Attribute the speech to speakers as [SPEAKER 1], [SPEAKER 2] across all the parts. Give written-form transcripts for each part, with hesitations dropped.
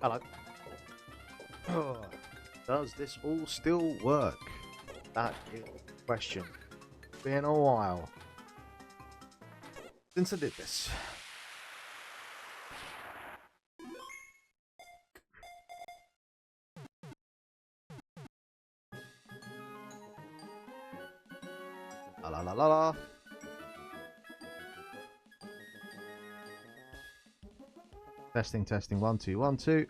[SPEAKER 1] Hello. Does this all still work? That is the question. Been a while since I did this. La la la la la. Testing, testing. 1 2 1 2.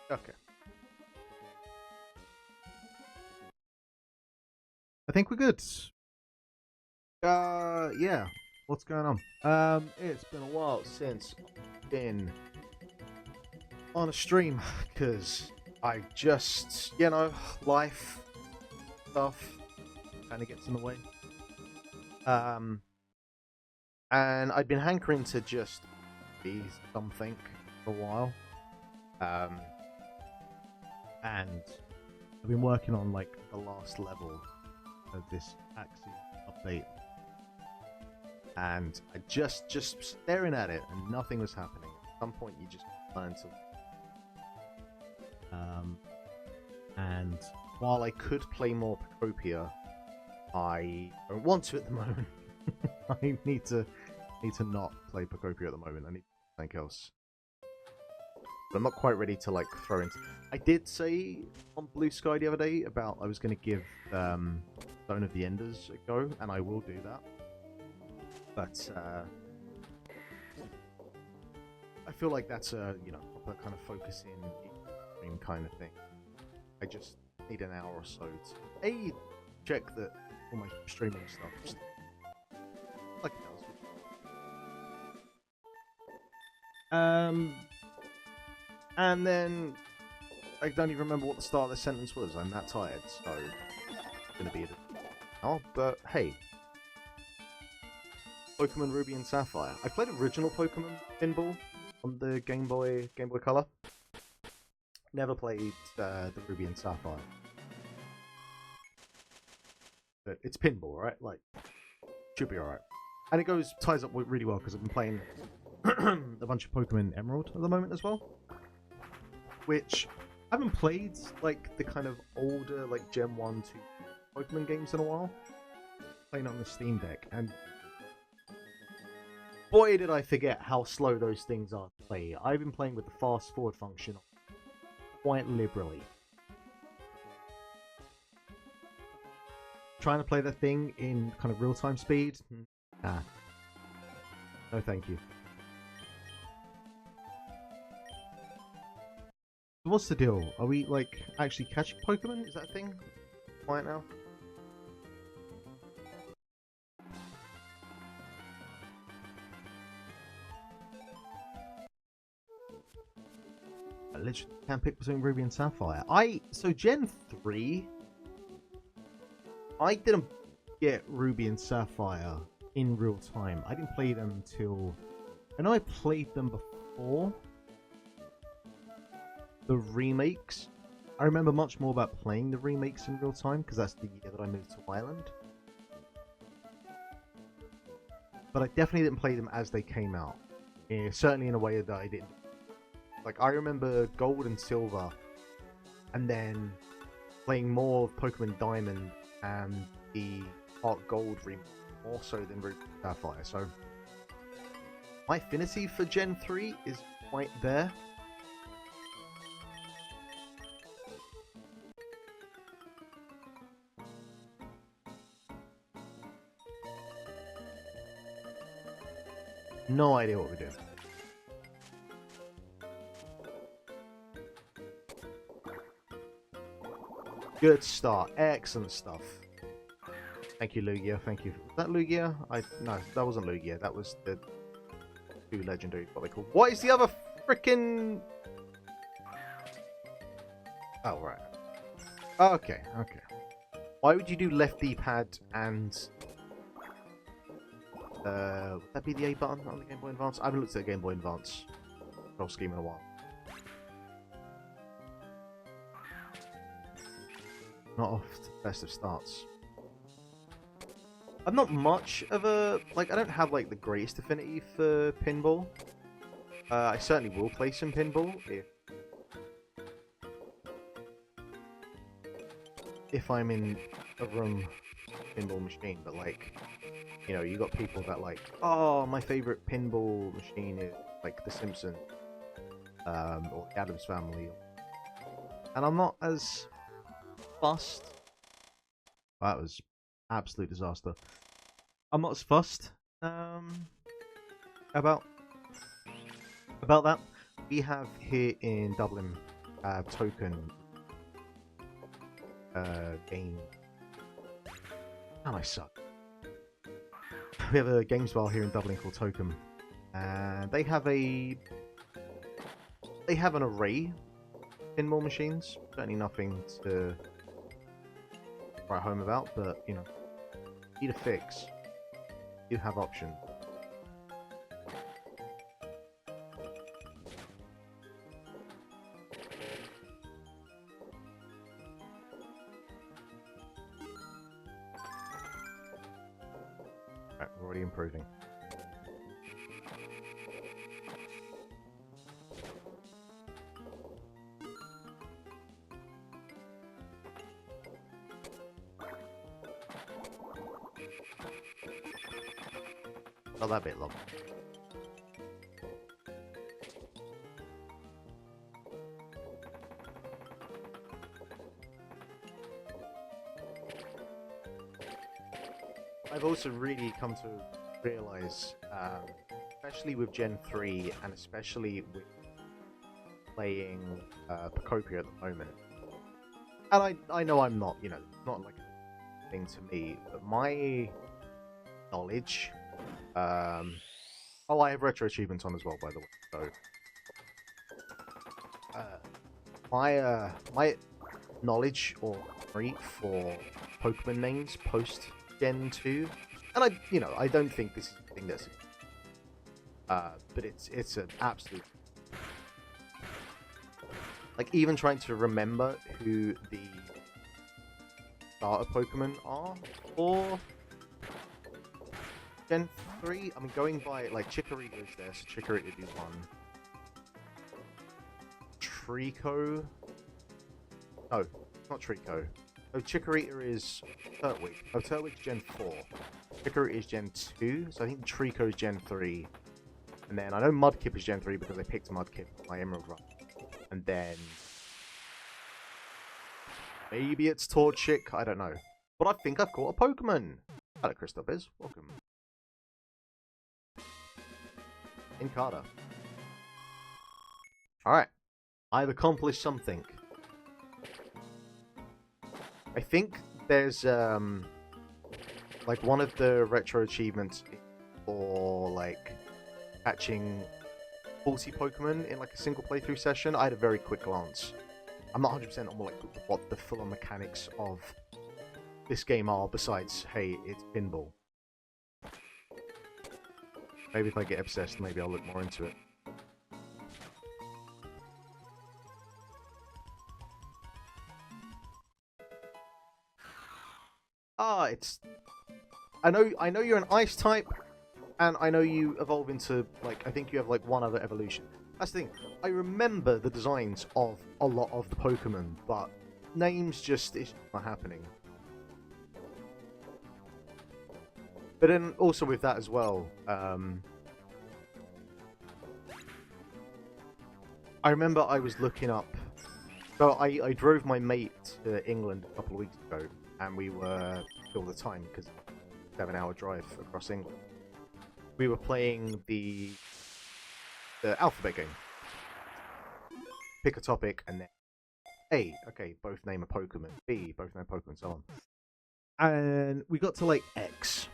[SPEAKER 1] Okay. I think we're good. Yeah. What's going on? It's been a while since I've been on a stream because I just, life stuff kind of gets in the way. And I'd been hankering to just be something for a while. And I've been working on like the last level of this Axie update, and I just staring at it and nothing was happening. At some point, you just learn to. And while I could play more Pokopia, I don't want to at the moment. I need to not play Pokopia at the moment. I need something else. But I'm not quite ready to like throw into. I did say on Blue Sky the other day about I was going to give Zone of the Enders a go, and I will do that. But I feel like that's a proper kind of focusing kind of thing. I just need an hour or so to check that all my streaming stuff like it does. And then I don't even remember what the start of the sentence was. I'm that tired, so it's gonna be a oh, but hey, Pokemon Ruby and Sapphire. I played original Pokemon Pinball on the Game Boy Color. Never played the Ruby and Sapphire. But it's pinball, right? Like, should be alright. And it ties up really well because I've been playing a bunch of Pokemon Emerald at the moment as well. Which I haven't played like the kind of older like Gen 1, 2 Pokemon games in a while. Playing on the Steam Deck, and boy did I forget how slow those things are to play. I've been playing with the fast forward function quite liberally. Trying to play that thing in kind of real-time speed? Nah. No thank you. What's the deal? Are we, like, actually catching Pokemon? Is that a thing? Quiet now? I literally can't pick between Ruby and Sapphire. So Gen 3, I didn't get Ruby and Sapphire in real time. I didn't play them until... I know I played them before the remakes. I remember much more about playing the remakes in real time because that's the year that I moved to Ireland. But I definitely didn't play them as they came out. Yeah, certainly in a way that I didn't. Like, I remember Gold and Silver, and then playing more of Pokemon Diamond and the Heart Gold remake more so than Ruby and Sapphire. So my affinity for Gen 3 is quite there. No idea what we're doing. Good start. Excellent stuff. Thank you, Lugia. Thank you. Was that Lugia? No, that wasn't Lugia. That was the two legendary. What they call. What is the other freaking? Oh right. Okay. Okay. Why would you do left D-pad and? Would that be the A button on the Game Boy Advance? I haven't looked at the Game Boy Advance control scheme in a while. Not off to the best of starts. I'm not much of a like. I don't have like the greatest affinity for pinball. I certainly will play some pinball if I'm in a room pinball machine. But like, you know, you got people that like, oh, my favorite pinball machine is like The Simpsons, or the Addams Family, and I'm not as fussed. That was absolute disaster. I'm not as fussed about that. We have here in Dublin token game. And I suck. We have a games bar here in Dublin called Token, and they have an array of pinball machines. Certainly nothing to write home about, but you know, need a fix. You have options. Right, we're already improving. Not that bit long. I've also really come to realize, especially with Gen 3 and especially with playing Pokopia at the moment, and I know I'm not, you know, not like a thing to me, but my knowledge, oh, I have retro achievements on as well, by the way, so my knowledge or memory for Pokemon names post Gen 2, and you know, I don't think this is a thing that's but it's an absolute, like, even trying to remember who the starter Pokemon are for Gen 3. I mean, going by, like, Chikorita is there, so Chikorita would be one. Trico? No, not Trico. Oh, Chikorita is Turtwig. Oh, Turtwig's Gen 4. Chikorita is Gen 2, so I think Trico is Gen 3. And then I know Mudkip is Gen 3 because I picked Mudkip for my Emerald Run. And then maybe it's Torchic, I don't know. But I think I've caught a Pokemon! Hello, Christophers. Welcome. Incada. Alright. I've accomplished something. I think there's, like, one of the retro achievements for, like, catching 40 Pokemon in, like, a single playthrough session. I had a very quick glance. I'm not 100% on, like, what the full-on mechanics of this game are, besides, hey, it's pinball. Maybe if I get obsessed, maybe I'll look more into it. Ah, it's... I know you're an ice type, and I know you evolve into, like, I think you have, like, one other evolution. That's the thing. I remember the designs of a lot of the Pokemon, but names just is not happening. But then also with that as well, I remember I was looking up. So I drove my mate to England a couple of weeks ago, and we were all the time because 7-hour drive across England. We were playing the alphabet game. Pick a topic and then A, okay, both name a Pokemon. B, both name a Pokemon, so on. And we got to like X,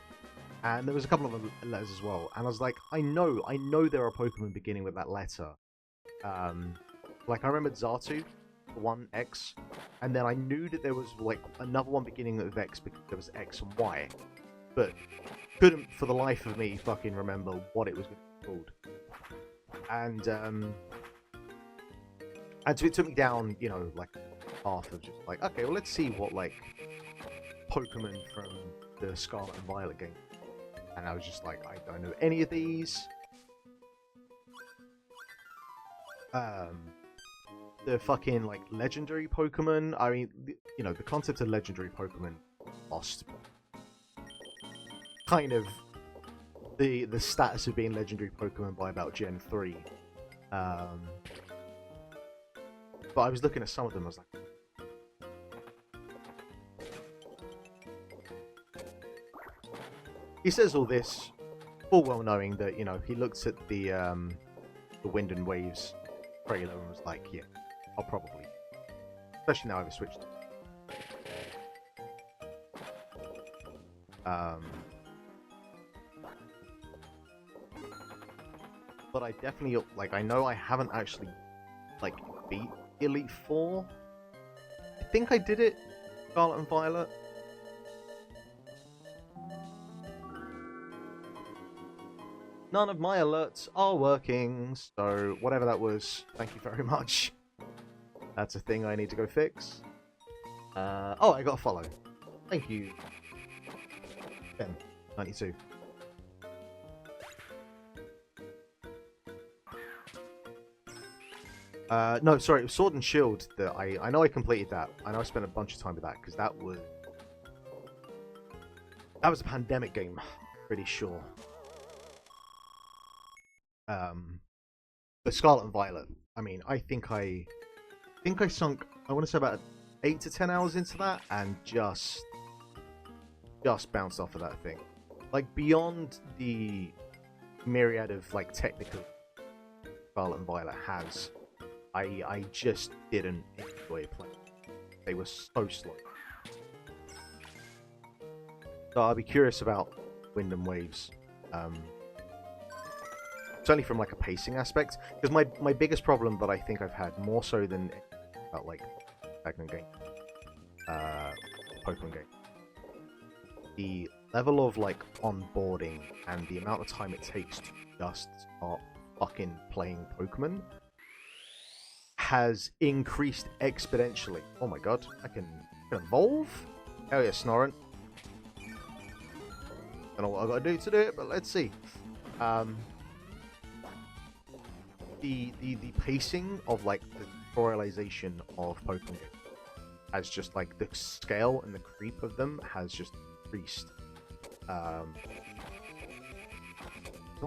[SPEAKER 1] and there was a couple of letters as well. And I was like, I know there are Pokemon beginning with that letter. Like I remembered Xatu, one X, and then I knew that there was like another one beginning with X because there was X and Y, but couldn't for the life of me fucking remember what it was called. And so it took me down, you know, like half of just like, okay, well let's see what like Pokemon from the Scarlet and Violet game, and I was just like, I don't know any of these. The fucking like legendary Pokemon. I mean, you know, the concept of legendary Pokemon lost kind of the status of being legendary Pokemon by about Gen 3. But I was looking at some of them, I was like, he says all this full well knowing that, you know, he looked at the Wind and Waves trailer and was like, yeah, I'll probably, especially now I've switched. But I definitely, like, I know I haven't actually, like, beat Elite Four. I think I did it, Scarlet and Violet. None of my alerts are working, so whatever that was, thank you very much. That's a thing I need to go fix. Oh, I got a follow. Thank you. 1092. No, sorry, it was Sword and Shield that I know I completed that. I know I spent a bunch of time with that, because that was a pandemic game, pretty sure. But Scarlet and Violet, I mean, I think I sunk, I want to say about 8 to 10 hours into that, and just bounced off of that thing. Like, beyond the myriad of, like, technical Scarlet and Violet has, I just didn't enjoy playing. They were so slow. So I'll be curious about Wind and Waves. Certainly from like a pacing aspect, because my biggest problem that I think I've had more so than about like Pokemon game, the level of like onboarding and the amount of time it takes to just start fucking playing Pokemon has increased exponentially. Oh my god, I can evolve? Hell yeah, Snorunt. Don't know what I gotta do to do it, but let's see. The pacing of like the tutorialization of Pokemon has just like the scale and the creep of them has just increased. Do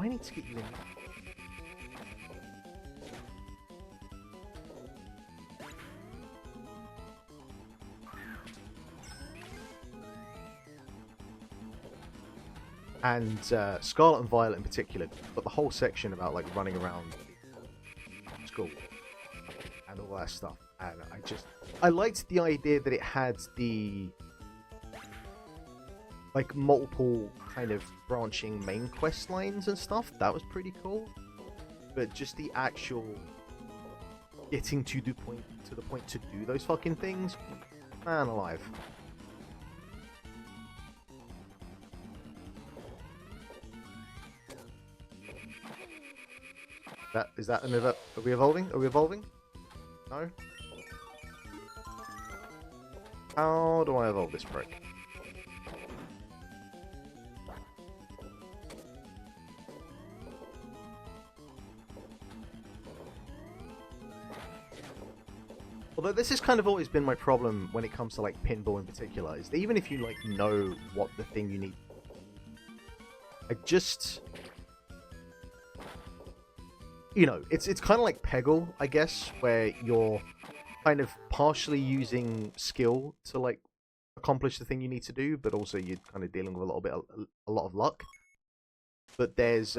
[SPEAKER 1] I need to get you in? And Scarlet and Violet in particular, but the whole section about like running around school and all that stuff. And I liked the idea that it had the like multiple kind of branching main quest lines and stuff. That was pretty cool. But just the actual getting to the point to do those fucking things, man alive. Is that another? Are we evolving? Are we evolving? No? How do I evolve this prick? Although this has kind of always been my problem when it comes to like pinball in particular, is that even if you like know what the thing you need, I just, you know, it's kind of like Peggle, I guess, where you're kind of partially using skill to like accomplish the thing you need to do, but also you're kind of dealing with a lot of luck. But there's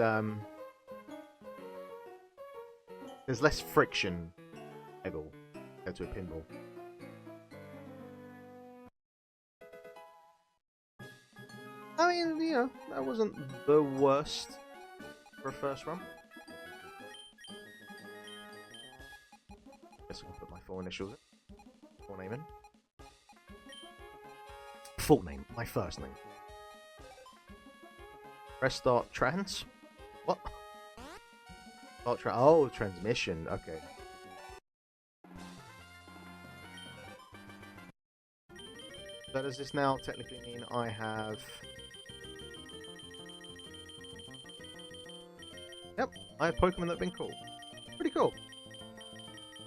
[SPEAKER 1] less friction, Peggle, compared to a pinball. I mean, you know, that wasn't the worst for a first run. Guess I can put my full initials in. Full name in. Full name. My first name. Press start trans? What? Start oh, transmission. Okay. So does this now technically mean I have... Yep, I have Pokemon that have been caught. Pretty cool.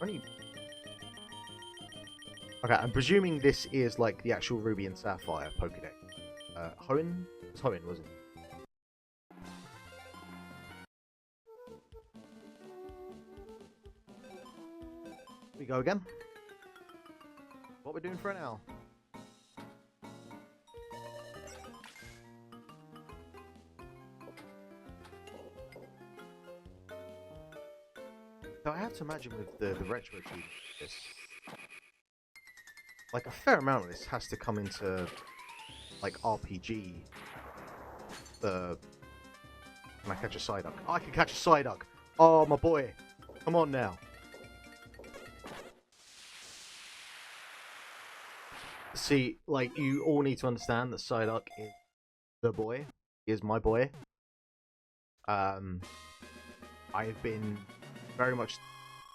[SPEAKER 1] Only... Okay, I'm presuming this is like the actual Ruby and Sapphire Pokedex. Hoenn? It was Hoenn, wasn't it? We go again. What we're doing for an hour. So I have to imagine with the retro team, this, like a fair amount of this has to come into like RPG. Can I catch a Psyduck? I can catch a Psyduck. Oh my boy, come on now. See, like, you all need to understand that Psyduck is the boy. He is my boy. I've been very much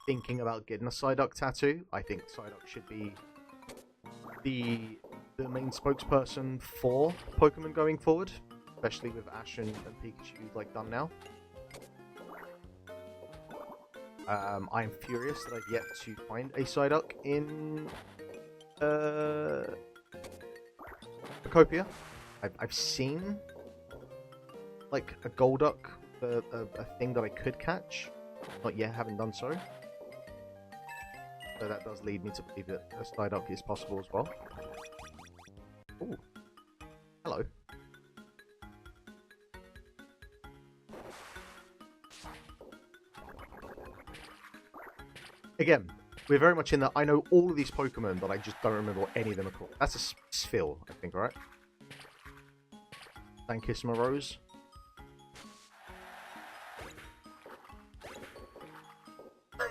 [SPEAKER 1] thinking about getting a Psyduck tattoo. I think Psyduck should be the main spokesperson for Pokemon going forward, especially with Ash and Pikachu like done now. I am furious that I've yet to find a Psyduck in Pokopia. I've seen like a Golduck, a thing that I could catch. Not yet, haven't done so. So that does lead me to believe that a Psyduck is possible as well. Ooh. Hello. Again, we're very much in that I know all of these Pokemon, but I just don't remember what any of them are called. That's a Sphil, I think, right? Thank you, Rose.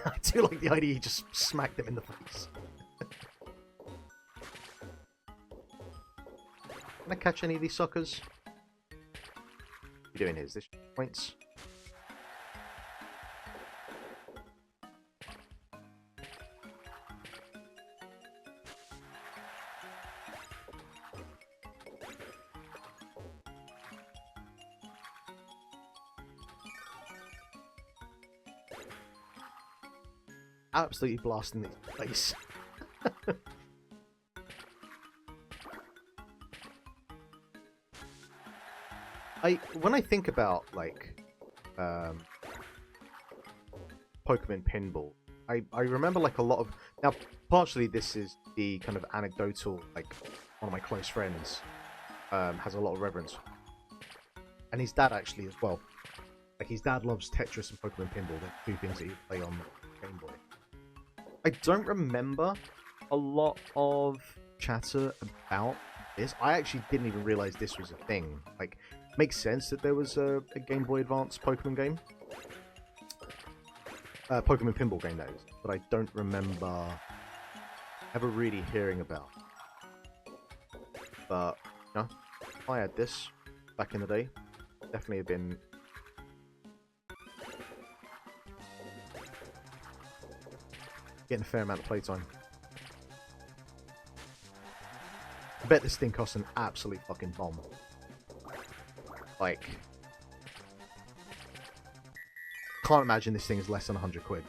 [SPEAKER 1] I do like the idea he just smacked them in the face. Can I catch any of these suckers? What are you doing here? Is this points? Absolutely blasting this place. When I think about like Pokemon Pinball, I remember like a lot of, now partially this is the kind of anecdotal, like one of my close friends has a lot of reverence, and his dad actually as well. Like his dad loves Tetris and Pokemon Pinball. They're two things that you play on Game Boy. I don't remember a lot of chatter about this. I actually didn't even realize this was a thing. Like, makes sense that there was a Game Boy Advance Pokemon game. Pokemon Pinball game, that is. But I don't remember ever really hearing about. But, you know, if I had this back in the day, definitely have been... getting a fair amount of playtime. I bet this thing costs an absolute fucking bomb. Like, can't imagine this thing is less than 100 quid.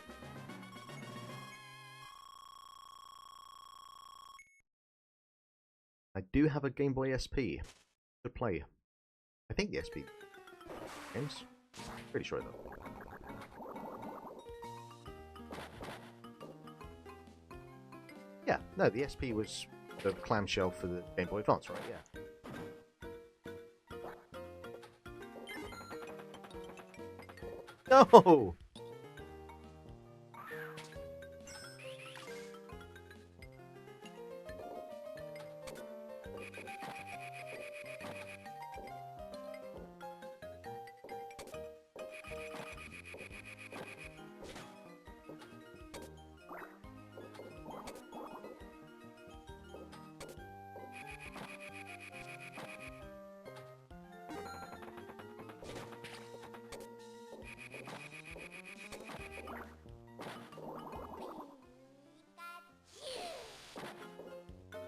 [SPEAKER 1] I do have a Game Boy SP to play. I think the SP games. Pretty sure though. Yeah, no, the SP was the clamshell for the Game Boy Advance, right? Yeah. No!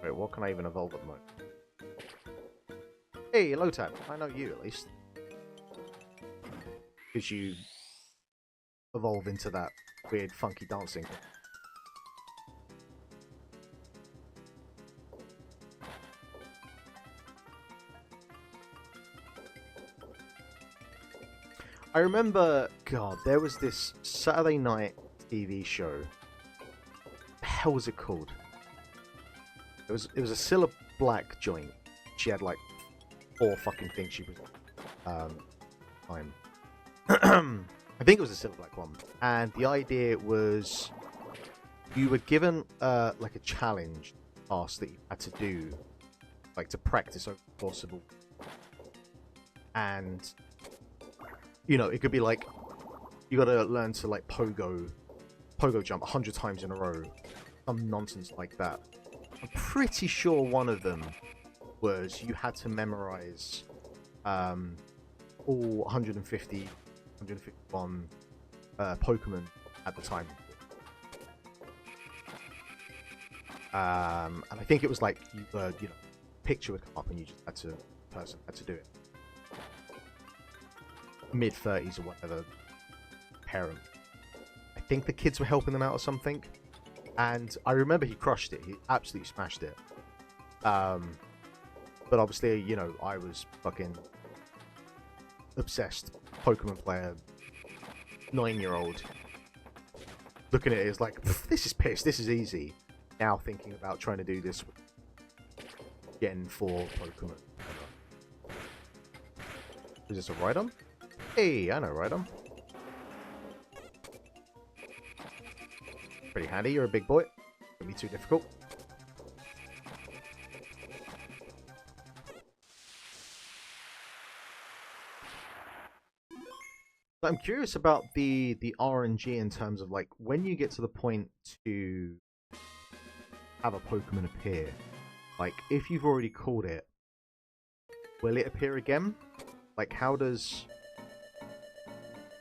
[SPEAKER 1] Wait, what can I even evolve at the moment? Hey, Lotab. I know you at least. Because you evolve into that weird, funky dancing. I remember, God, there was this Saturday night TV show. What the hell was it called? It was a Cilla Black joint. She had like 4 fucking things she was time. I think it was a Cilla Black one. And the idea was you were given like a challenge task that you had to do, like to practice over the course of a week. And you know, it could be like you gotta learn to like pogo jump 100 times in a row, some nonsense like that. I'm pretty sure one of them was you had to memorize all 151 Pokemon at the time. And I think it was like you know, picture would come up and you just had to do it. Mid-30s or whatever, parent. I think the kids were helping them out or something. And I remember he crushed it. He absolutely smashed it. But obviously, you know, I was fucking obsessed Pokemon player, 9-year-old. Looking at it is like, this is piss, this is easy. Now thinking about trying to do this with Gen 4 Pokemon. Is this a Rhydon? Hey, I know Rhydon. Pretty handy, you're a big boy. Won't be too difficult. But I'm curious about the RNG in terms of like when you get to the point to have a Pokemon appear. Like if you've already caught it, will it appear again? Like how does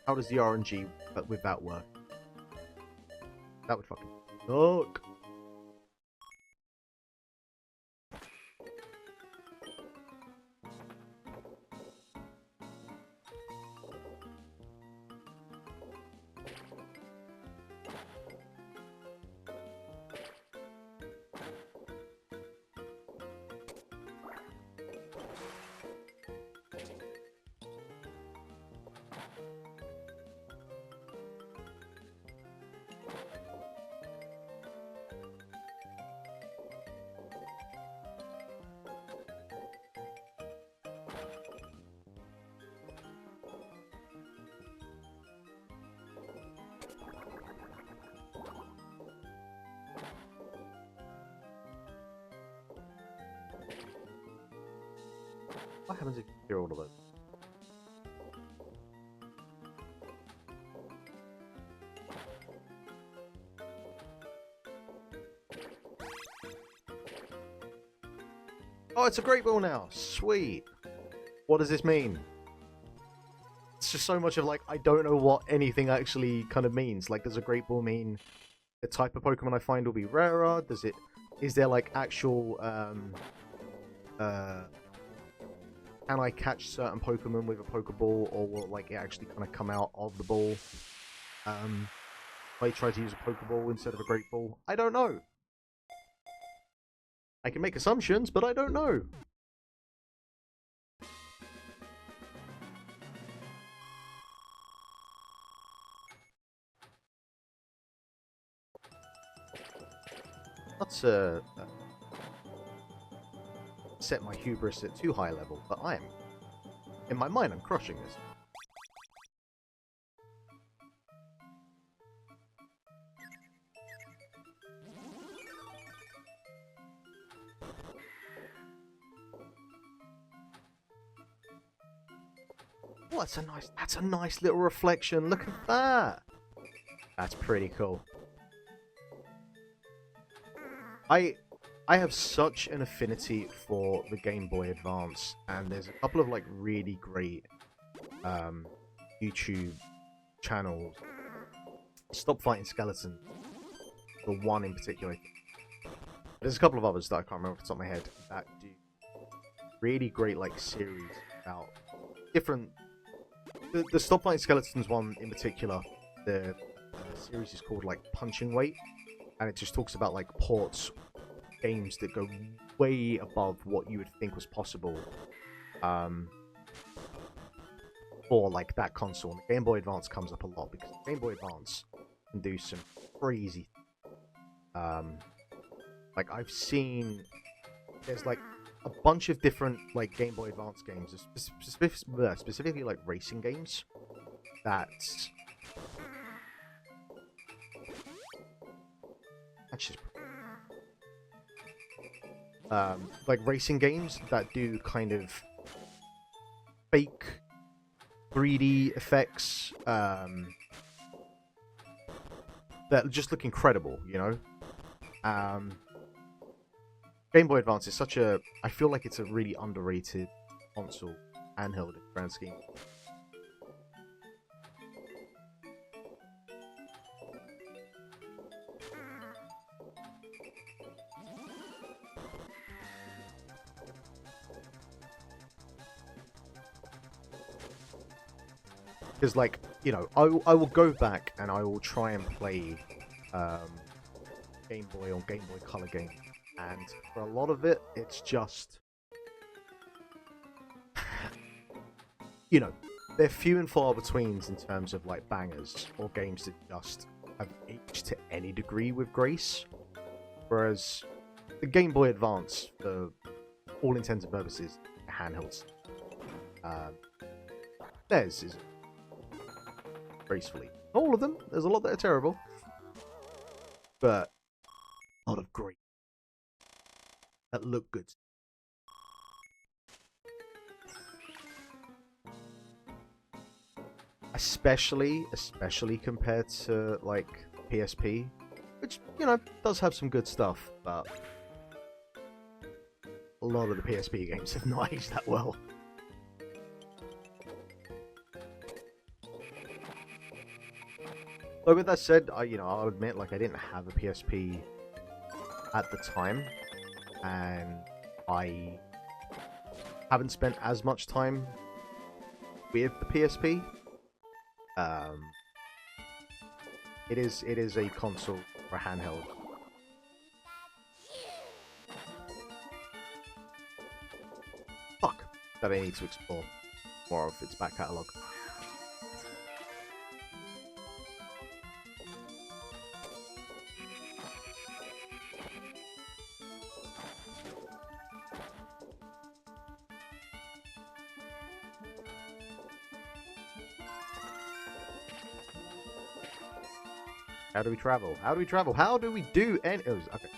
[SPEAKER 1] the RNG with that work? That would fucking suck. What happens if you hear all of those? Oh, it's a Great Ball now. Sweet. What does this mean? It's just so much of like, I don't know what anything actually kind of means. Like, does a Great Ball mean the type of Pokemon I find will be rarer? Is there like actual, can I catch certain Pokemon with a Pokeball, or will like it actually kind of come out of the ball? If I try to use a Pokeball instead of a Great Ball, I don't know. I can make assumptions, but I don't know. Not to set my hubris at too high a level, but I am. In my mind, I'm crushing this. Oh, that's a nice little reflection. Look at that. That's pretty cool. I have such an affinity for the Game Boy Advance, and there's a couple of like really great YouTube channels. Stop Fighting Skeletons, the one in particular. There's a couple of others that I can't remember off the top of my head that do really great like series about different. The Stop Fighting Skeletons one in particular, the series is called like Punching Weight, and it just talks about like ports, games that go way above what you would think was possible, for like that console. And the Game Boy Advance comes up a lot because the Game Boy Advance can do some crazy. Like I've seen, there's like a bunch of different like Game Boy Advance games, specifically like racing games, that actually like racing games that do kind of fake 3D effects that just look incredible, you know. Game Boy Advance is such a... I feel like it's a really underrated console, handheld in the grand scheme. Because, like, you know, I will go back and I will try and play Game Boy or Game Boy Color game. And for a lot of it, it's just... you know, they're few and far betweens in terms of, like, bangers or games that just have aged to any degree with grace. Whereas the Game Boy Advance, for all intents and purposes, handhelds. Theirs is gracefully. Not all of them. There's a lot that are terrible. But a lot of great that look good. Especially compared to like PSP, which, you know, does have some good stuff, but a lot of the PSP games have not aged that well. But with that said, I'll admit, like, I didn't have a PSP at the time, and I haven't spent as much time with the PSP. It is a console or a handheld. Fuck, that I need to explore more of its back catalogue. How do we travel? How do we travel? How do we do any... Oh, okay.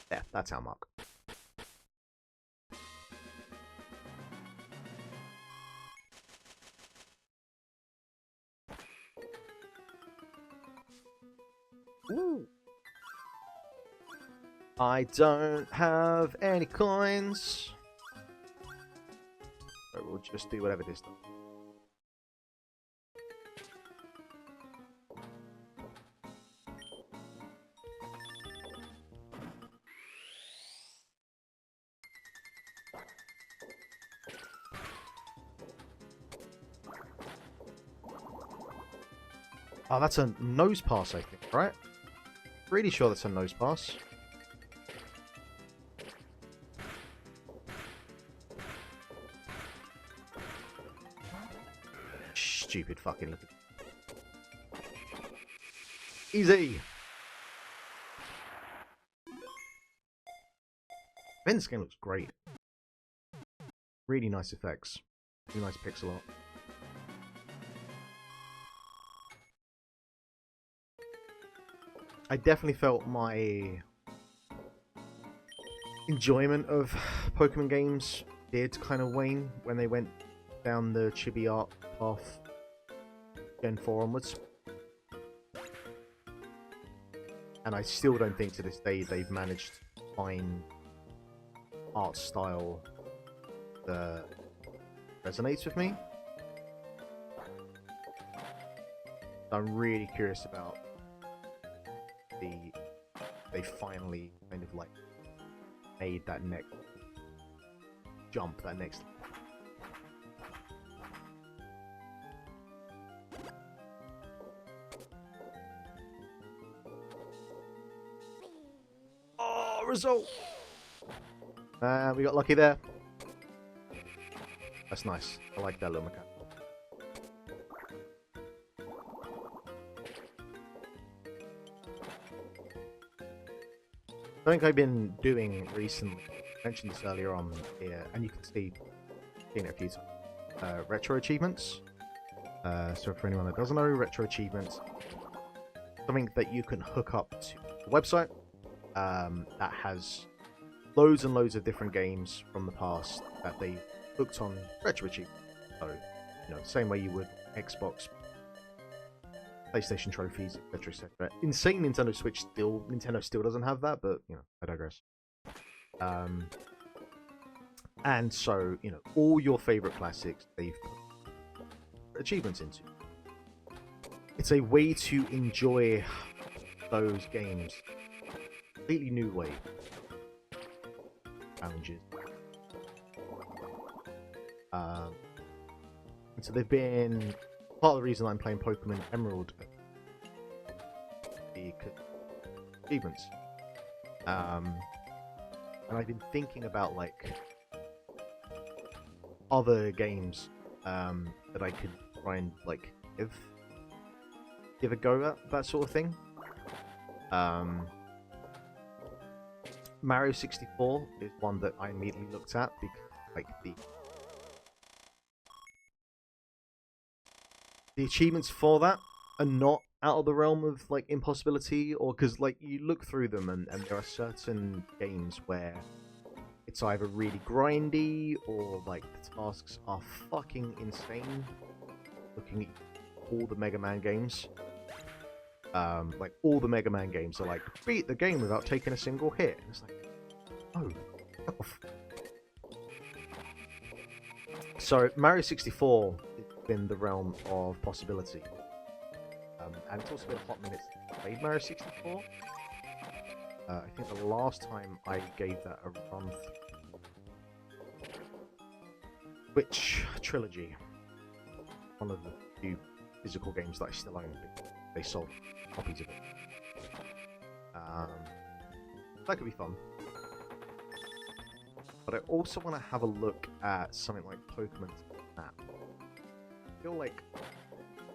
[SPEAKER 1] There, that's our mark. Woo! I don't have any coins. So we'll just do whatever this does. Oh, that's a nose pass, I think, right? Pretty sure that's a nose pass. Stupid fucking looking. Easy! Man, this game looks great. Really nice effects. Really nice pixel art. I definitely felt my enjoyment of Pokemon games did kind of wane when they went down the chibi art path Gen 4 onwards. And I still don't think to this day they've managed to find art style that resonates with me. I'm really curious about they finally kind of like made that next jump that next. Oh, result! We got lucky there. That's nice. I like that little mechanic. Something I've been doing recently, I mentioned this earlier on here, and you can see it a few times. Retro achievements. So for anyone that doesn't know, retro achievements, something that you can hook up to a website that has loads and loads of different games from the past that they hooked on retro achievements. So, you know, same way you would Xbox, PlayStation trophies, etc., etc. Insane Nintendo Switch Nintendo still doesn't have that, but you know, I digress. And so, you know, all your favorite classics they've put achievements into. It's a way to enjoy those games a completely new way. Challenges. And so they've been part of the reason I'm playing Pokemon Emerald. The achievements. And I've been thinking about like other games that I could try and like give a go at, that sort of thing. Mario 64 is one that I immediately looked at because like the achievements for that are not out of the realm of like impossibility, or because like you look through them and there are certain games where it's either really grindy or like the tasks are fucking insane. Looking at all the Mega Man games, like all the Mega Man games are like beat the game without taking a single hit. And it's like, oh. So Mario 64 is in the realm of possibility, and it's also been a hot minute since I played Mario 64. I think the last time I gave that a run through, which trilogy, one of the few physical games that I still own. They sold copies of it. That could be fun. But I also want to have a look at something like Pokemon Snap. I feel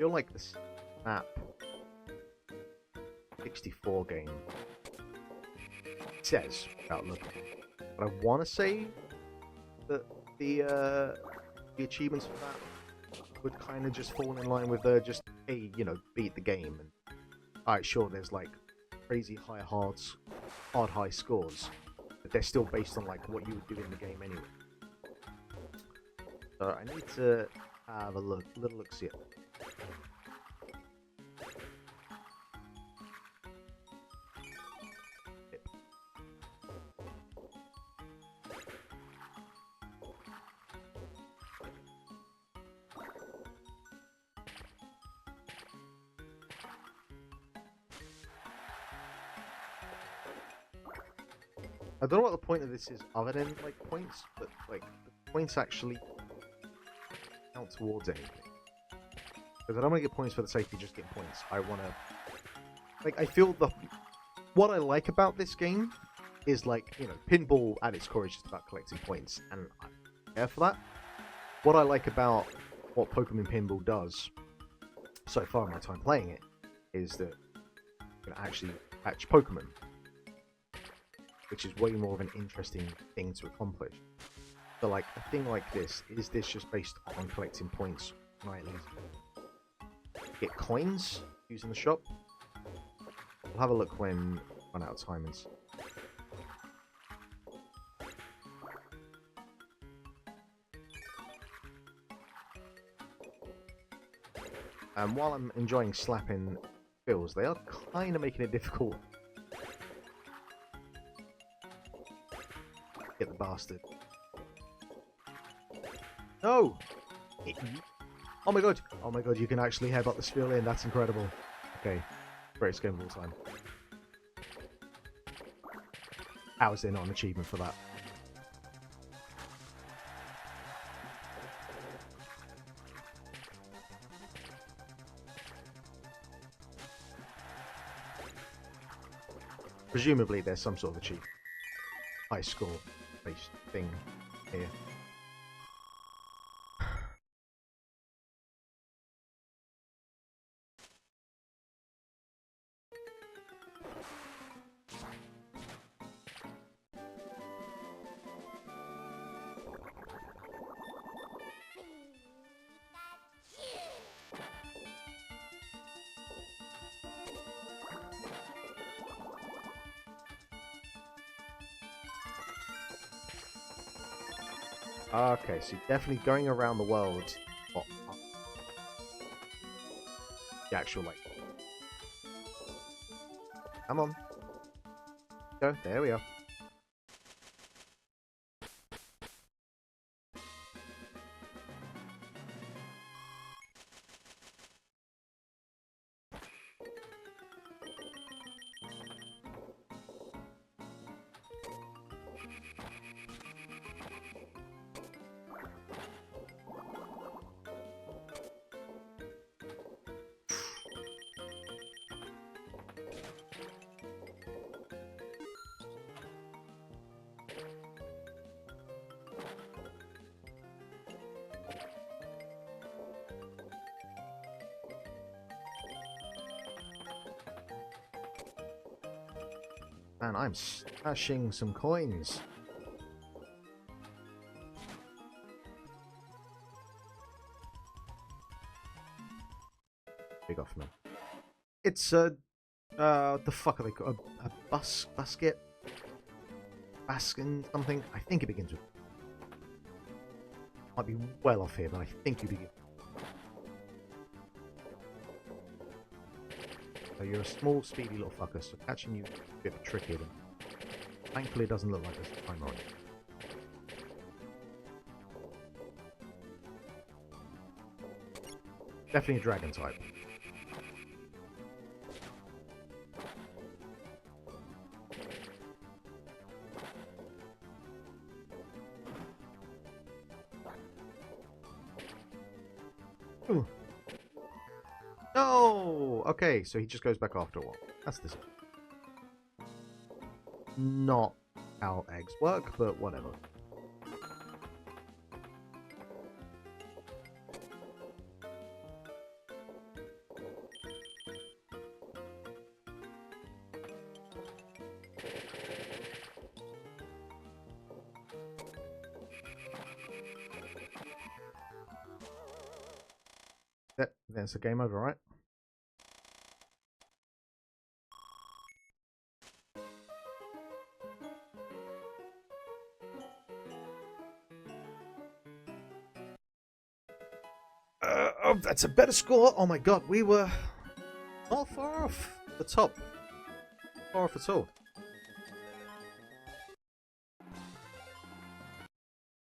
[SPEAKER 1] like the Snap 64 game says without looking. But I want to say that the achievements for that would kind of just fall in line with just hey, you know, beat the game. And alright, sure, there's like crazy high scores, but they're still based on like what you would do in the game anyway. So I need to have a little look see it. I don't know what the point of this is other than like points, but like the points actually count towards anything. Because I don't want to get points for the sake of just getting points. I want to, like, I feel what I like about this game is like, you know, pinball at its core is just about collecting points, and I care for that. What I like about what Pokemon Pinball does so far in my time playing it is that you can actually catch Pokemon, which is way more of an interesting thing to accomplish. So like a thing like this, is this just based on collecting points nightly? Get coins using the shop? We'll have a look when I run out of time and while I'm enjoying slapping bills, they are kind of making it difficult. Get the bastard. No! Oh my god! Oh my god, you can actually headbutt the spiel in, that's incredible. Okay, greatest game of all time. How is there not an achievement for that? Presumably there's some sort of achievement. High score based thing here. Okay, so you're definitely going around the world. Oh, the actual, like... Come on. Go, there we are. Man, I'm stashing some coins. Big off, man. It's the fuck are they called? A basket? Baskin something? I think it begins with... Might be well off here, but I think you begin... So you're a small, speedy little fucker, so catching you is a bit trickier than... Thankfully it doesn't look like there's a timer on it. Definitely a dragon type. Ooh. No! Okay, so he just goes back after a while. That's this. Not how eggs work, but whatever. There's a game over, right? Oh, that's a better score. Oh my god, we were not far off the top. Far off at all.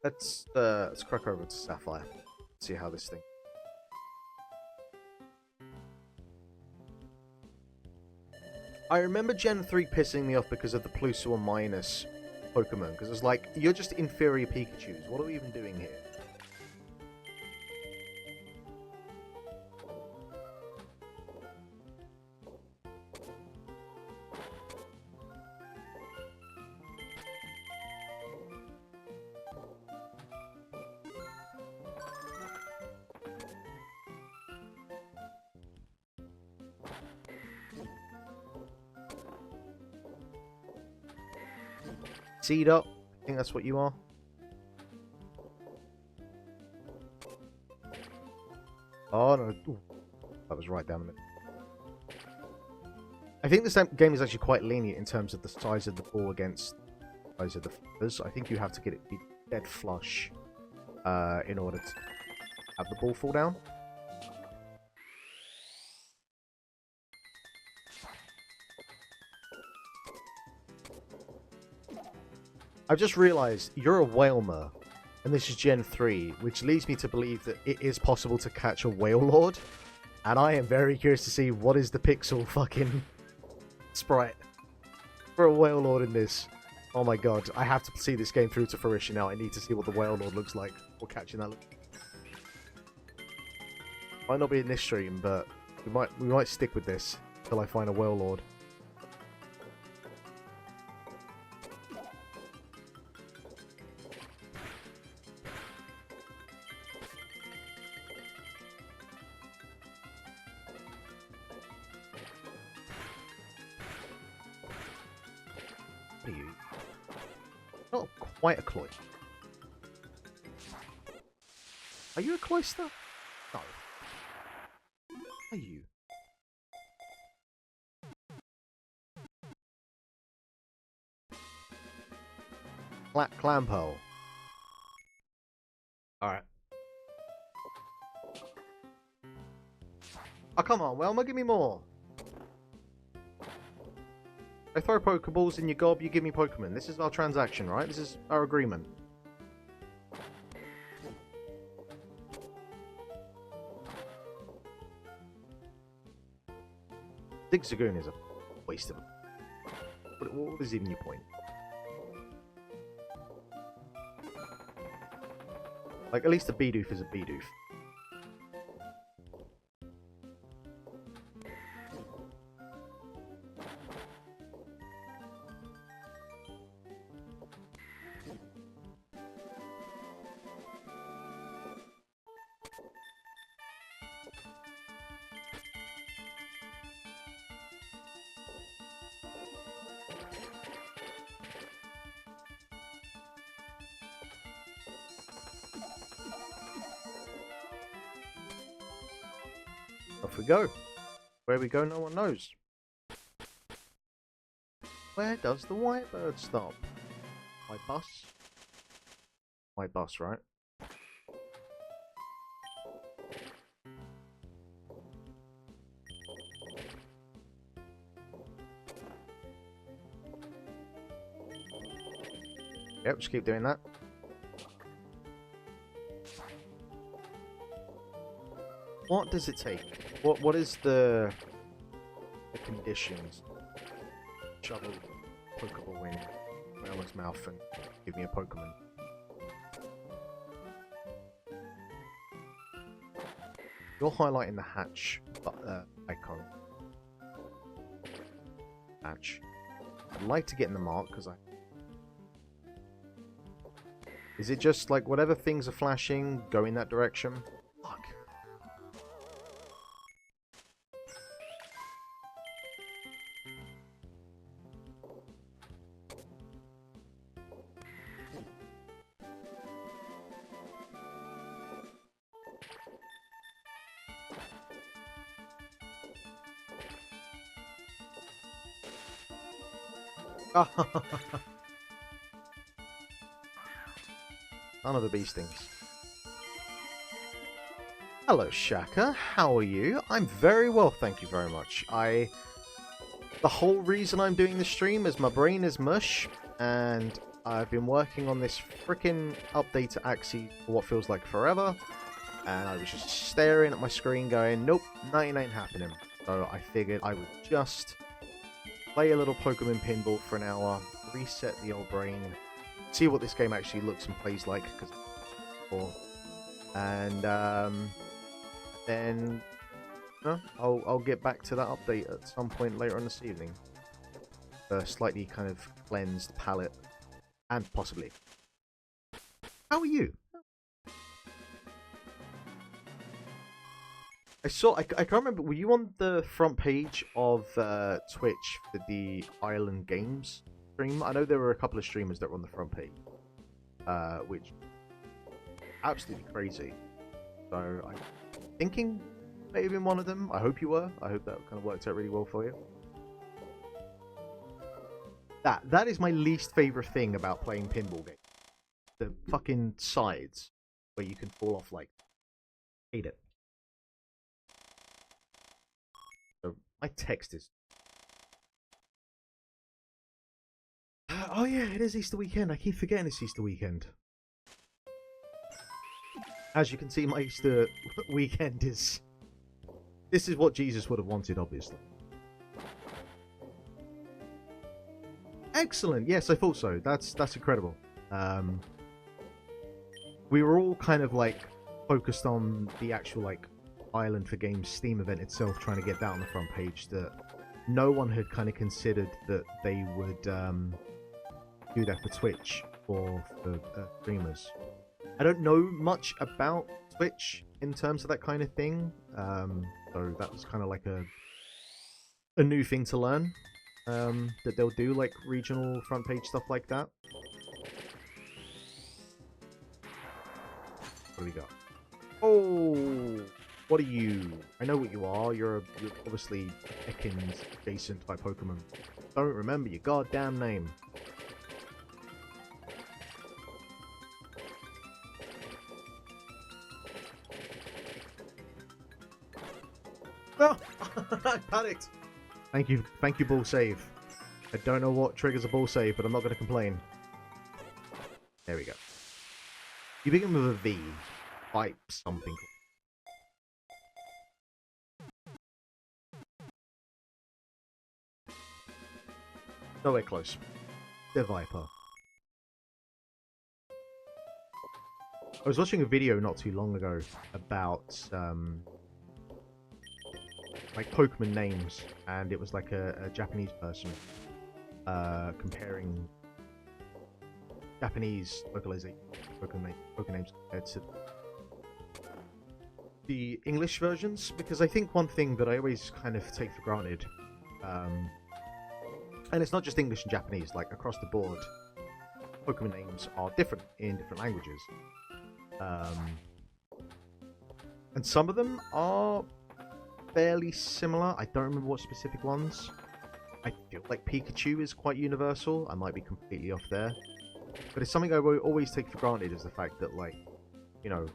[SPEAKER 1] Let's crack over to Sapphire. See how this thing. I remember Gen 3 pissing me off because of the plus or minus Pokemon, because it's like, you're just inferior Pikachus. What are we even doing here? Seed up. I think that's what you are. Oh no. Ooh, that was right down the middle. I think this game is actually quite lenient in terms of the size of the ball against the size of the feathers. I think you have to get it be dead flush in order to have the ball fall down. I've just realised you're a Whalmer, and this is Gen 3, which leads me to believe that it is possible to catch a Whale Lord, and I am very curious to see what is the pixel fucking sprite for a Whale Lord in this. Oh my god, I have to see this game through to fruition now. I need to see what the Whale Lord looks like for catching that. Might not be in this stream, but we might stick with this until I find a Whale Lord. quite a cloister. Are you a cloister? No. Are you? Clam pearl. Alright. Oh, come on, Wilma, give me more. I throw Pokeballs in your gob, you give me Pokemon. This is our transaction, right? This is our agreement. Zigzagoon is a waste of it. What is even your point? Like, at least a Bidoof is a Bidoof. Off we go. Where we go, no one knows. Where does the white bird stop? My bus? My bus, right? Yep, just keep doing that. What does it take? What is the conditions? Shove a Pokeball in Melon's mouth and give me a Pokemon. You're highlighting the hatch icon. Hatch. I'd like to get in the mark because I. Is it just like whatever things are flashing, go in that direction? Fuck. None of the bee stings. Hello, Shaka. How are you? I'm very well, thank you very much. The whole reason I'm doing this stream is my brain is mush, and I've been working on this freaking update to Axie for what feels like forever, and I was just staring at my screen going, nope, nothing ain't happening. So I figured I would just play a little Pokemon Pinball for an hour, reset the old brain, see what this game actually looks and plays like, and then I'll get back to that update at some point later on this evening. A slightly kind of cleansed palette, and possibly. How are you? I can't remember, were you on the front page of Twitch for the Island Games stream? I know there were a couple of streamers that were on the front page, which absolutely crazy. So I'm thinking maybe in one of them. I hope you were. I hope that kind of worked out really well for you. That is my least favorite thing about playing pinball games. The fucking sides where you can fall off like. Hate it. My text is... Oh yeah, it is Easter weekend. I keep forgetting it's Easter weekend. As you can see, my Easter weekend is... This is what Jesus would have wanted, obviously. Excellent! Yes, I thought so. That's incredible. We were all kind of like focused on the actual like Island for Games Steam event itself, trying to get that on the front page, that no one had kind of considered that they would do that for Twitch or for streamers. I don't know much about Twitch in terms of that kind of thing, so that was kind of like a new thing to learn, that they'll do like regional front page stuff like that. What do we got? Oh, what are you? I know what you are. You're obviously Ekans Jason type Pokemon. Don't remember your goddamn name. No! I panicked. Thank you, ball save. I don't know what triggers a ball save, but I'm not going to complain. There we go. You begin with a V. Pipe something. Nowhere close. The Viper. I was watching a video not too long ago about like Pokemon names, and it was like a Japanese person comparing Japanese localization Pokemon names compared to the English versions, because I think one thing that I always kind of take for granted, and it's not just English and Japanese, like across the board, Pokemon names are different in different languages. And some of them are fairly similar. I don't remember what specific ones. I feel like Pikachu is quite universal. I might be completely off there. But it's something I always take for granted, is the fact that, like, you know,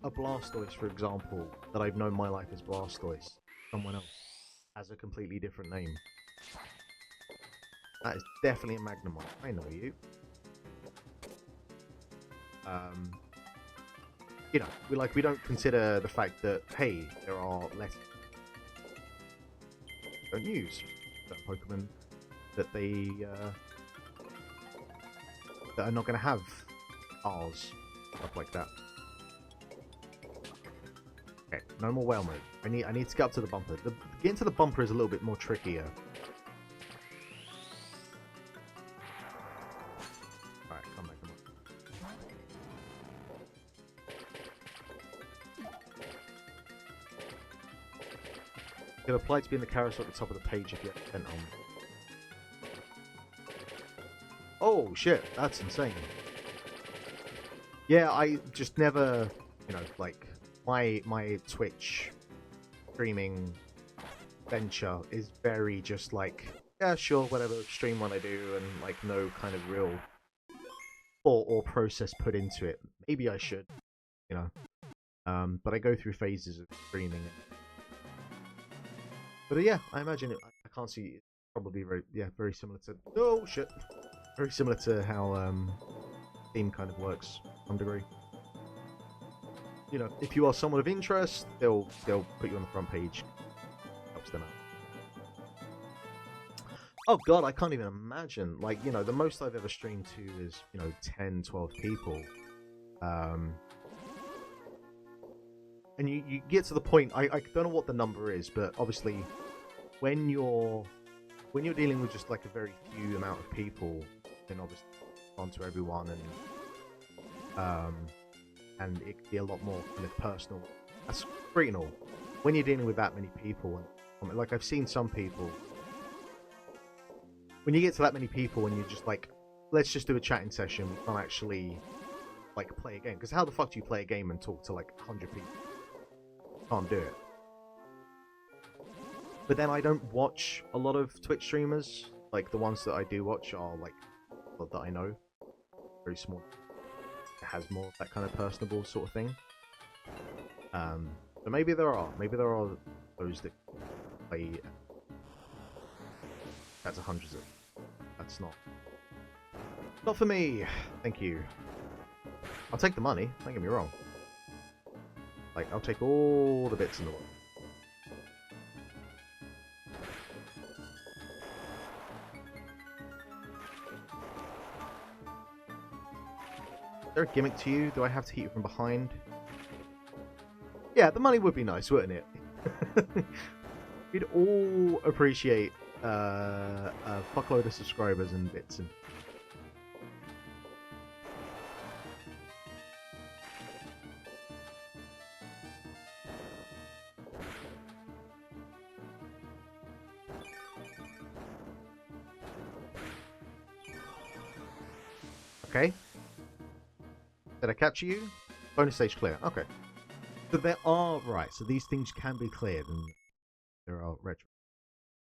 [SPEAKER 1] a Blastoise, for example, that I've known my life as Blastoise, someone else has a completely different name. That is definitely a Magnemite. I know you. You know, we don't consider the fact that, hey, there are letters don't use certain Pokemon that they that are not going to have R's, stuff like that. Okay, no more whale mode. I need to get up to the bumper. Getting to the bumper is a little bit more trickier. Alright, come back, come on. You'll apply to be in the carousel at the top of the page if you have tent on. Oh shit, that's insane. Yeah, I just never, you know, like, my Twitch streaming venture is very just like, yeah, sure, whatever, stream what I do, and like no kind of real thought or process put into it. Maybe I should, you know. But I go through phases of streaming. But yeah, I imagine it. I can't see. It's probably very similar to. Oh shit! Very similar to how Steam kind of works to some degree. You know, if you are someone of interest, they'll put you on the front page. Helps them out. Oh god, I can't even imagine. Like, you know, the most I've ever streamed to is, you know, 10, 12 people. And you get to the point, I don't know what the number is, but obviously when you're dealing with just like a very few amount of people, then obviously onto everyone, and it can be a lot more kind of personal. That's great and all. When you're dealing with that many people, and like I've seen some people, when you get to that many people and you're just like, let's just do a chatting session, we can't actually like play a game, because how the fuck do you play a game and talk to like 100 people? Can't do it. But then I don't watch a lot of Twitch streamers. Like, the ones that I do watch are like that I know, very small. It has more of that kind of personable sort of thing. So maybe there are those that play. That's hundreds of. That's not for me. Thank you. I'll take the money. Don't get me wrong. Like, I'll take all the bits in the world. Is there a gimmick to you? Do I have to hit you from behind? Yeah, the money would be nice, wouldn't it? We'd all appreciate a fuckload of subscribers and bits. And okay. Did I capture you? Bonus stage clear. Okay. So there are right. So these things can be cleared, and there are retro.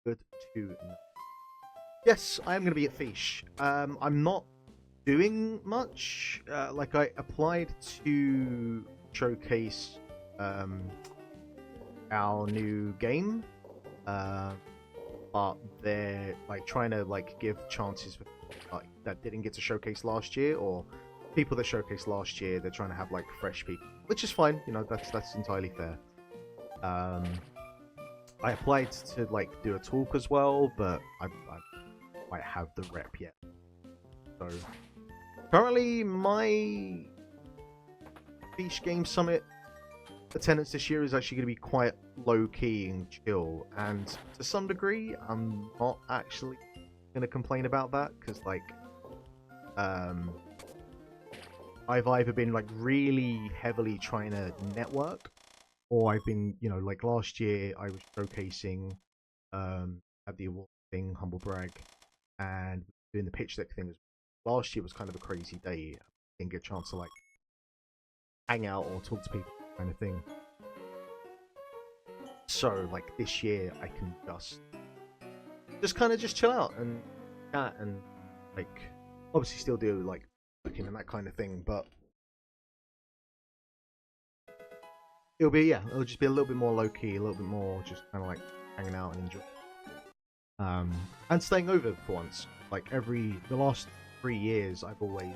[SPEAKER 1] Good to know. Yes, I am going to be at Fish. I'm not doing much. Like I applied to showcase our new game, but they're like trying to like give chances for like that didn't get to showcase last year, or people that showcased last year. They're trying to have like fresh people, which is fine. You know, that's entirely fair. I applied to like do a talk as well, but I might have the rep yet. So currently, my Beach Game Summit attendance this year is actually going to be quite low key and chill, and to some degree, I'm not actually going to complain about that because like, I've either been like really heavily trying to network, or I've been, you know, like last year I was showcasing at the award thing, humble brag, and doing the pitch deck thing. Last year was kind of a crazy day. I didn't get a chance to like hang out or talk to people, kind of thing. So like this year I can just kind of just chill out and chat and like obviously still do like looking and that kind of thing, but it'll just be a little bit more low key, a little bit more just kind of like hanging out and enjoy. And staying over for once. Like the last 3 years, I've always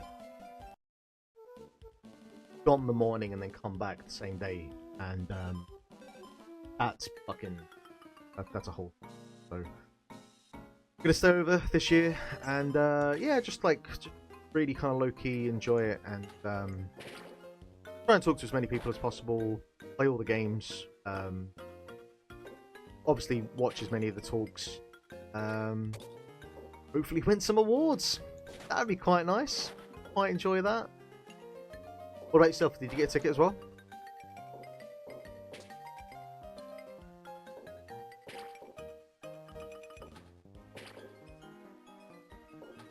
[SPEAKER 1] gone in the morning and then come back the same day, and that's that's a whole. So I'm gonna stay over this year, and yeah, just really kind of low key enjoy it, and try and talk to as many people as possible, play all the games, obviously watch as many of the talks, hopefully win some awards. That'd be quite nice. Quite enjoy that. What about yourself? Did you get a ticket as well?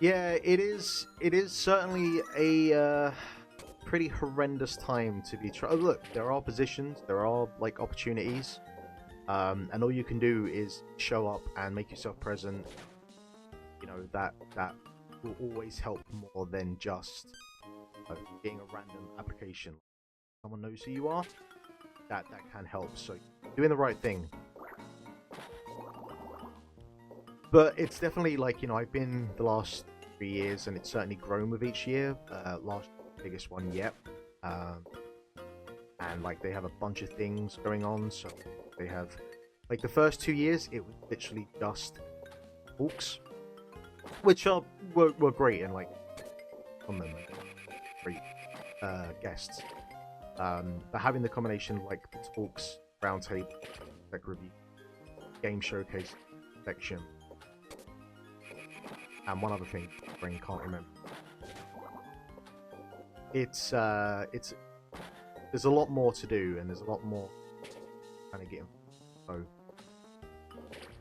[SPEAKER 1] Yeah, it is. It is certainly a pretty horrendous time to be trying. Oh, look, there are positions, there are like opportunities, and all you can do is show up and make yourself present. You know, that will always help more than just being a random application. Someone knows who you are. That can help. So doing the right thing. But it's definitely like, you know, I've been the last 3 years, and it's certainly grown with each year. Last biggest one yet. And like they have a bunch of things going on. So they have like the first 2 years, it was literally just talks, which were great, and like on them great guests. But having the combination of like the talks, roundtable, like review, game showcase section, and one other thing, brain can't remember. It's there's a lot more to do, and there's a lot more trying to get in. So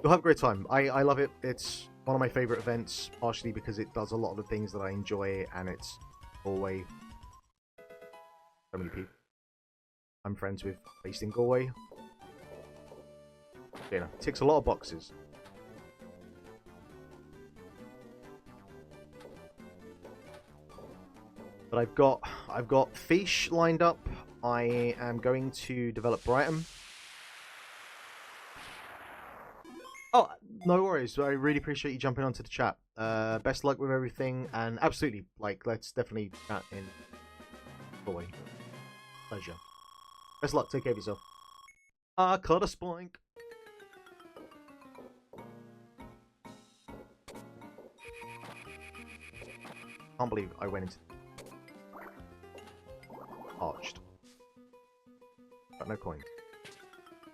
[SPEAKER 1] you'll have a great time. I love it. It's one of my favorite events, partially because it does a lot of the things that I enjoy, and it's Galway. So many people I'm friends with based in Galway. You know, ticks a lot of boxes. But I've got Fish lined up. I am going to develop Brighton. Oh, no worries. I really appreciate you jumping onto the chat. Best luck with everything, and absolutely, like, let's definitely chat in Galway. Pleasure. Best luck. Take care of yourself. Cut a spoink. Can't believe I went into arched. Got no coin.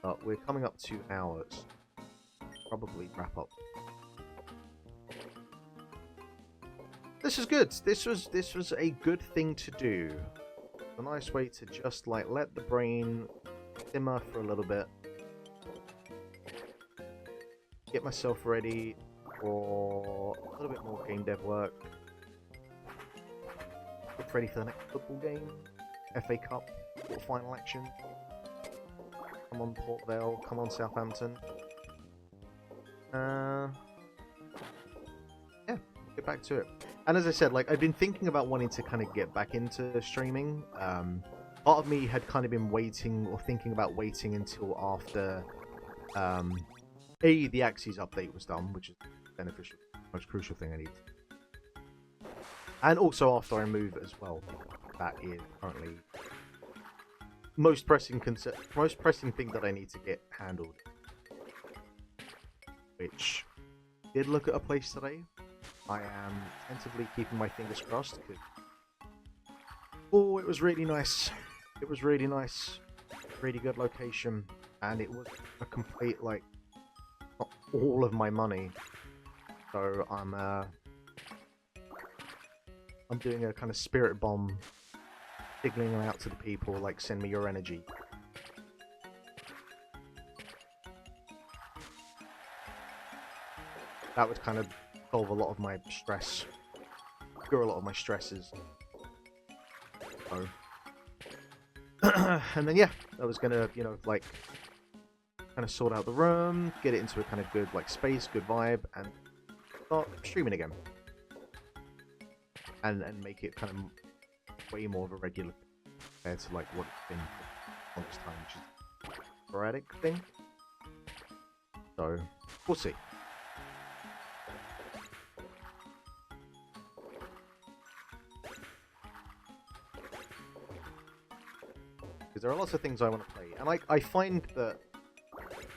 [SPEAKER 1] But we're coming up to hours. Probably wrap up. This is good. This was a good thing to do. A nice way to just like let the brain simmer for a little bit. Get myself ready for a little bit more game dev work. Get ready for the next football game. FA Cup quarter-final action. Come on, Port Vale. Come on, Southampton. Yeah, get back to it. And as I said, like, I've been thinking about wanting to kind of get back into streaming. Part of me had kind of been waiting or thinking about waiting until after the Axes update was done, which is beneficial, most crucial thing I need. And also after I move as well. That is currently most pressing thing that I need to get handled. Which did look at a place today. I am tentatively keeping my fingers crossed. Oh, it was really nice. It was really nice. Really good location. And it was a complete, like, not all of my money. So I'm doing a kind of spirit bomb, signaling them out to the people, like, send me your energy. That would kind of solve a lot of my stress, cure a lot of my stresses. So, and then yeah, I was gonna, you know, like, kind of sort out the room, get it into a kind of good, like, space, good vibe, and start streaming again. And make it kind of way more of a regular thing compared to, like, what it's been for the longest time, which is a sporadic thing. So, we'll see. Because there are lots of things I want to play, and I find that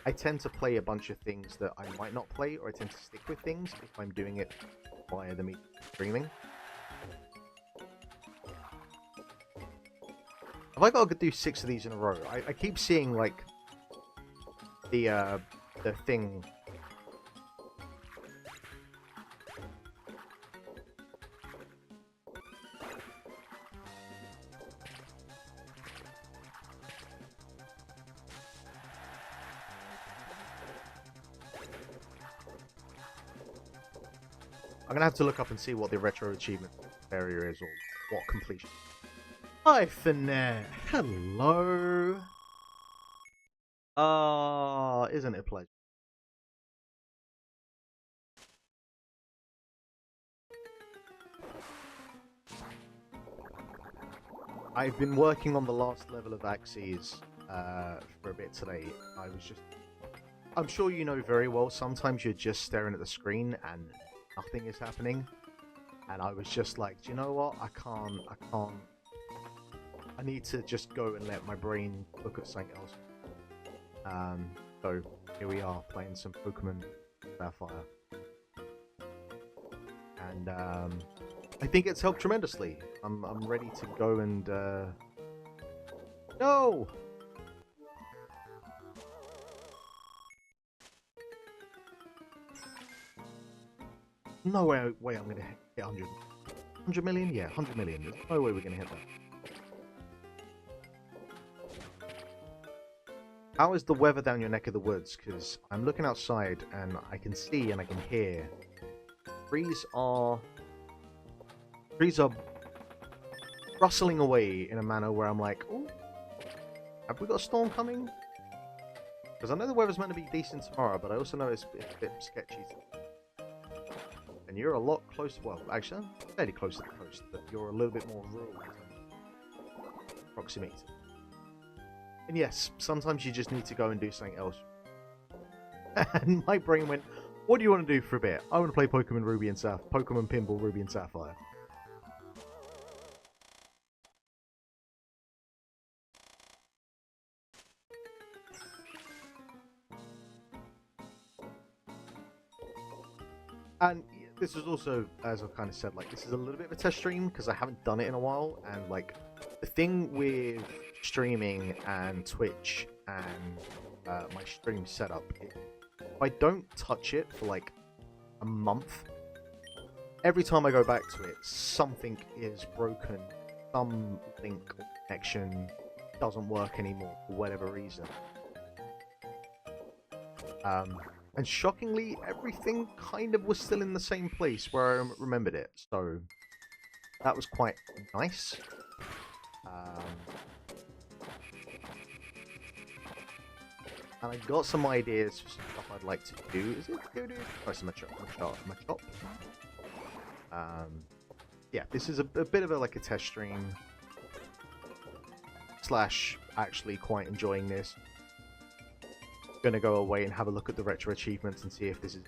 [SPEAKER 1] I tend to play a bunch of things that I might not play, or I tend to stick with things if I'm doing it via the me streaming. Have I got to do 6 of these in a row? I keep seeing, like, the thing. I'm gonna have to look up and see what the retro achievement area is, or what completion. Hi, Finette. Hello. Isn't it a pleasure? I've been working on the last level of Axes for a bit today. I'm sure you know very well, sometimes you're just staring at the screen and nothing is happening. And I was just like, do you know what? I can't. I need to just go and let my brain look at something else. So here we are playing some Pokemon Sapphire. And I think it's helped tremendously. I'm ready to go and no! No way I'm gonna hit 100 million? Yeah, 100 million. There's no way we're gonna hit that. How is the weather down your neck of the woods? Because I'm looking outside and I can see and I can hear. Trees are rustling away in a manner where I'm like, oh, have we got a storm coming? Because I know the weather's meant to be decent tomorrow, but I also know it's a bit sketchy. And you're a lot closer, well, actually, I'm fairly close to the coast, but you're a little bit more rural in terms of proximity. And yes, sometimes you just need to go and do something else. And my brain went, what do you want to do for a bit? I want to play Pokemon Pinball Ruby and Sapphire. And this is also, as I've kind of said, like, this is a little bit of a test stream because I haven't done it in a while, and like, the thing with streaming and Twitch and my stream setup is, if I don't touch it for like a month, every time I go back to it, something is broken, some link or connection doesn't work anymore for whatever reason. And shockingly, everything kind of was still in the same place where I remembered it, so that was quite nice. And I got some ideas for some stuff I'd like to do. Is it dude? Oh, it's a Machop. Yeah, this is a bit of a test stream. Slash, actually quite enjoying this. Gonna go away and have a look at the retro achievements and see if this is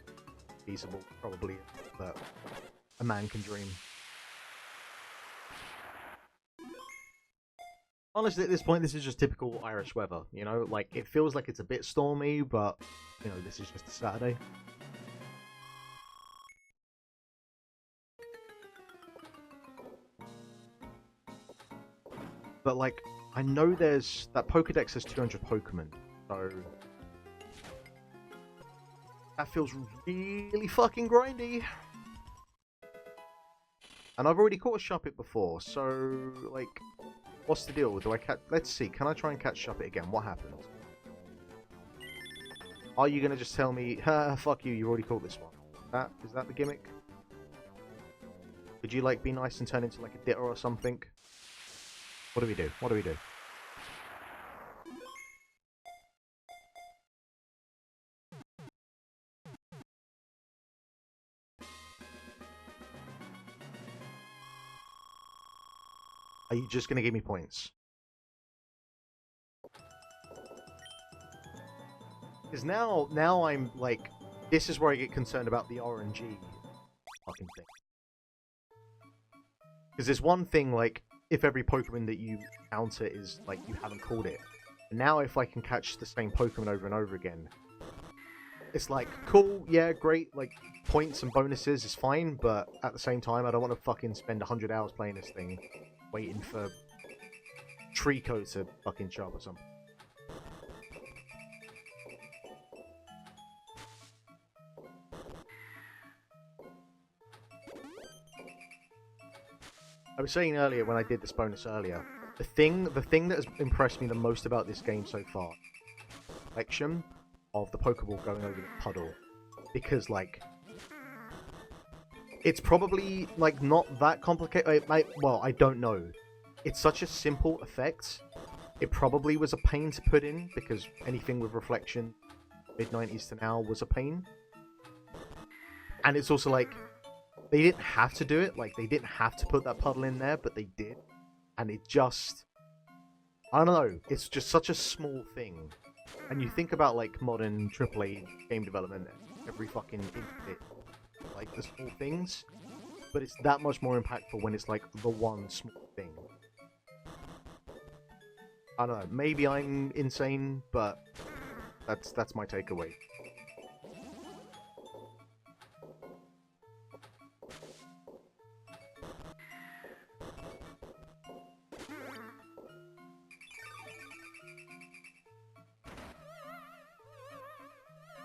[SPEAKER 1] feasible. Probably, but a man can dream. Honestly, at this point, this is just typical Irish weather, you know? Like, it feels like it's a bit stormy, but, you know, this is just a Saturday. But, like, I know there's... That Pokedex has 200 Pokemon, so... That feels really fucking grindy. And I've already caught a Shuppet before, so, like... What's the deal? Do I catch... Let's see. Can I try and catch Shuppet again? What happened? Are you going to just tell me, fuck you, you already caught this one? Is that the gimmick? Could you, like, be nice and turn into, like, a Ditter or something? What do we do? What do we do? Are you just going to give me points? Because now I'm, like... This is where I get concerned about the RNG fucking thing. Because there's one thing, like, if every Pokemon that you counter is, like, you haven't caught it. And now if I can catch the same Pokemon over and over again, it's like, cool, yeah, great, like, points and bonuses is fine, but at the same time, I don't want to fucking spend 100 hours playing this thing, waiting for Trico to fucking show up or something. I was saying earlier, when I did this bonus earlier, the thing that has impressed me the most about this game so far, selection of the Pokeball going over the puddle, because like, it's probably like not that complicated. Well, I don't know. It's such a simple effect. It probably was a pain to put in because anything with reflection, mid-90s to now, was a pain. And it's also like, they didn't have to do it, like, they didn't have to put that puddle in there, but they did. And it just... I don't know, it's just such a small thing. And you think about, like, modern AAA game development, every fucking bit, like, the small things, but it's that much more impactful when it's, like, the one small thing. I don't know, maybe I'm insane, but that's my takeaway.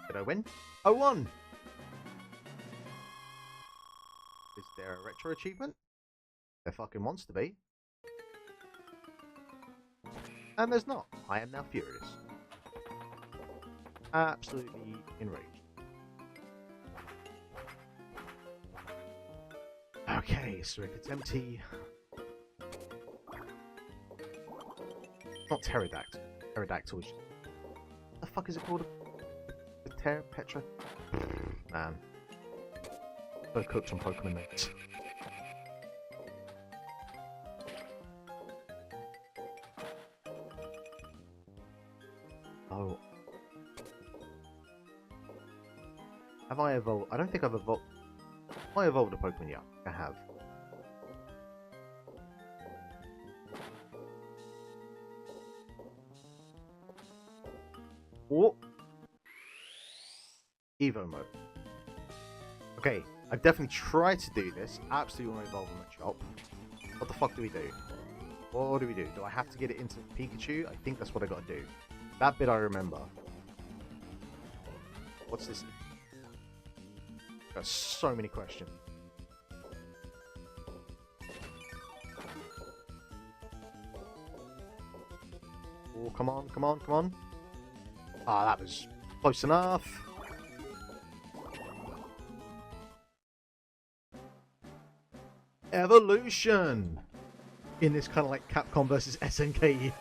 [SPEAKER 1] Did I win? I won! Is there a retro achievement? There fucking wants to be. And there's not. I am now furious. Absolutely enraged. Okay, so if it's empty... Not pterodactyl. Pterodactyl is... What the fuck is it called? Petra? Man. So cooked on Pokemon mates. Oh. Have I evolved? I don't think I've evolved. Have I evolved a Pokemon yet? I have. Oh! Evo mode. Okay, I've definitely tried to do this. Absolutely want to evolve on the chop. What the fuck do we do? What do we do? Do I have to get it into Pikachu? I think that's what I gotta do. That bit I remember. What's this? Got so many questions. Oh, come on, come on, come on. Ah, that was close enough. Evolution! In this kind of like Capcom versus SNK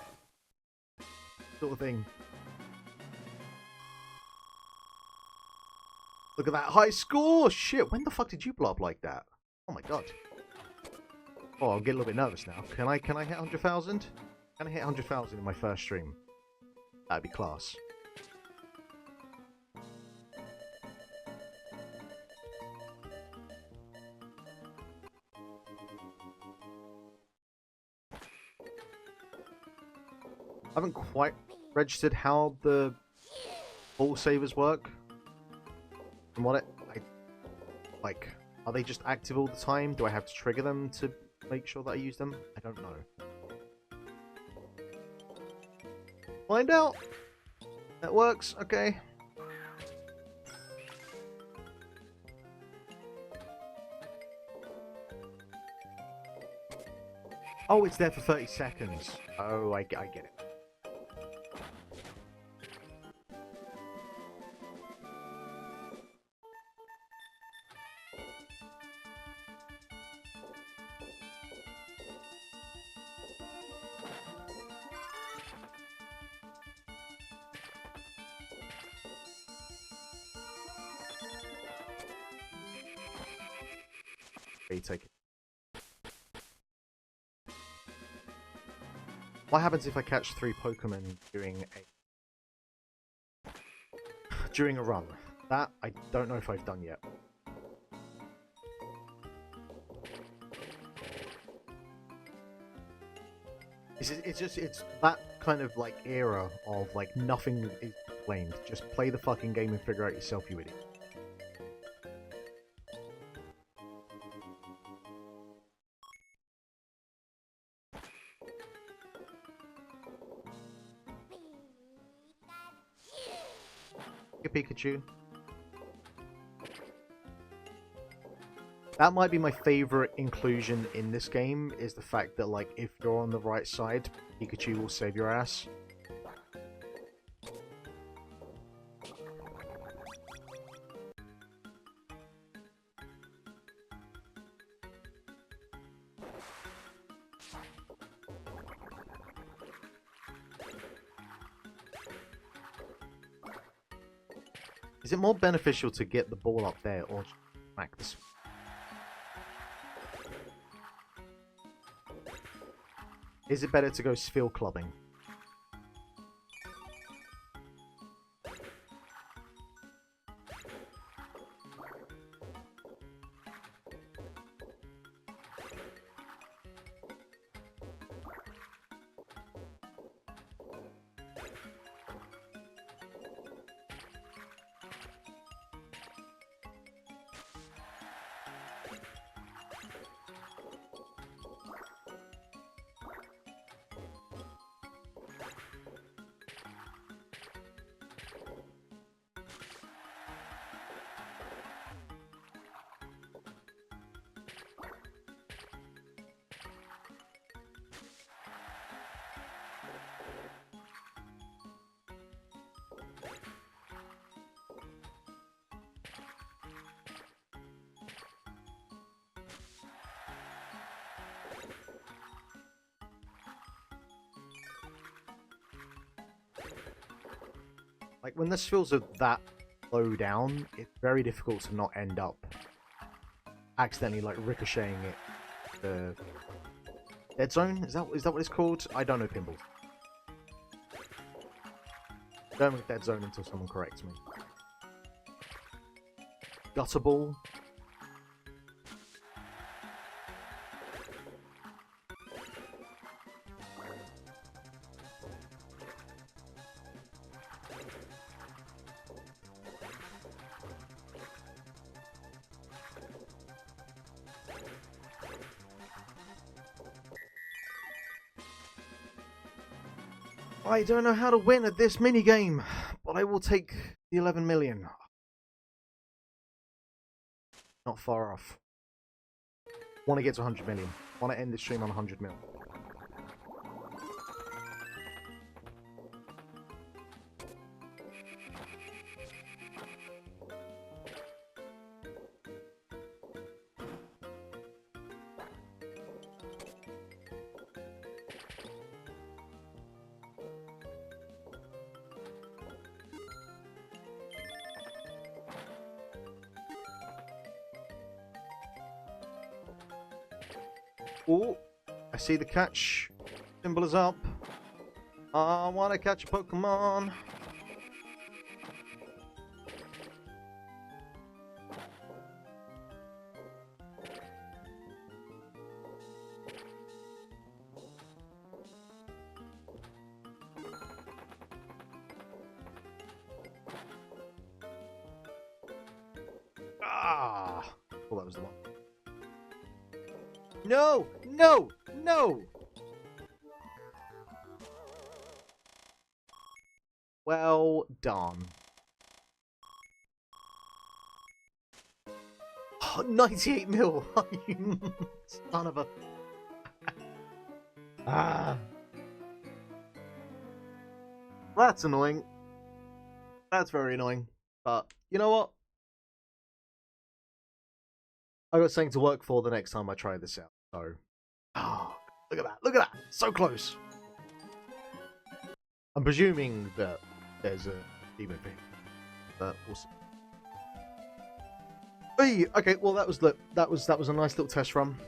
[SPEAKER 1] sort of thing. Look at that high score! Shit, when the fuck did you blow up like that? Oh my god. Oh, I'm getting a little bit nervous now. Can I hit 100,000? Can I hit 100,000 in my first stream? That'd be class. I haven't quite registered how the ball savers work. And what like, are they just active all the time? Do I have to trigger them to make sure that I use them? I don't know. Find out! That works, okay. Oh, it's there for 30 seconds. Oh, I get it. Take it. What happens if I catch 3 Pokemon during a run? That I don't know if I've done yet. It's that kind of like era of like nothing is explained. Just play the fucking game and figure out yourself, you idiot. Pikachu. That might be my favorite inclusion in this game, is the fact that, like, if you're on the right side, Pikachu will save your ass. Is it more beneficial to get the ball up there or smack this? Is it better to go sphere clubbing? Like, when the spheres are that low down, it's very difficult to not end up accidentally, like, ricocheting it. The dead zone? Is that what it's called? I don't know pinball. I don't know dead zone until someone corrects me. Gutter ball? I don't know how to win at this minigame, but I will take the 11 million. Not far off. Want to get to 100 million. Want to end this stream on 100 mil. Oh, I see the catch symbol is up. I want to catch a Pokemon. Ah! Oh, that was the one. No! No! No! Well done. Oh, 98 mil! You son of a... Ah! That's annoying. That's very annoying. But, you know what? I got something to work for the next time I try this out, so... Oh, look at that, look at that! So close! I'm presuming that there's a demon thing. But we'll see. Hey, okay, well that was a nice little test run.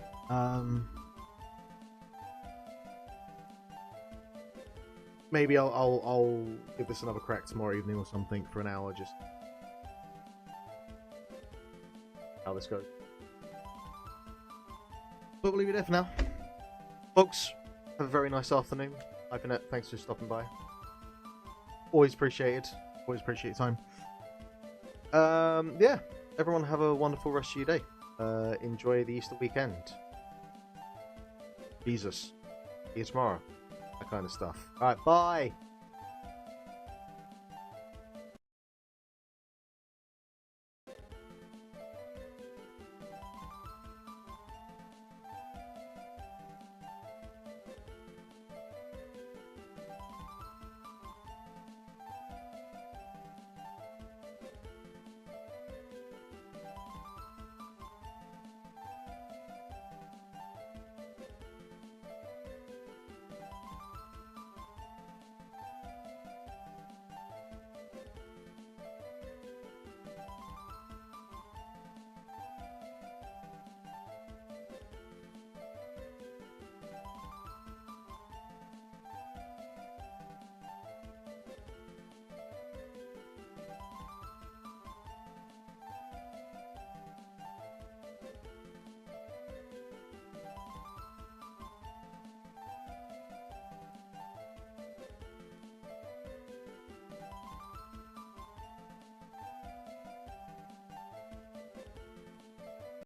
[SPEAKER 1] Maybe I'll give this another crack tomorrow evening or something for an hour, just how this goes. But we'll leave it there for now. Folks, have a very nice afternoon. Hyphenette, thanks for stopping by. Always appreciated. Always appreciate your time. Yeah, everyone have a wonderful rest of your day. Enjoy the Easter weekend. Jesus. See you tomorrow. That kind of stuff. Alright, bye!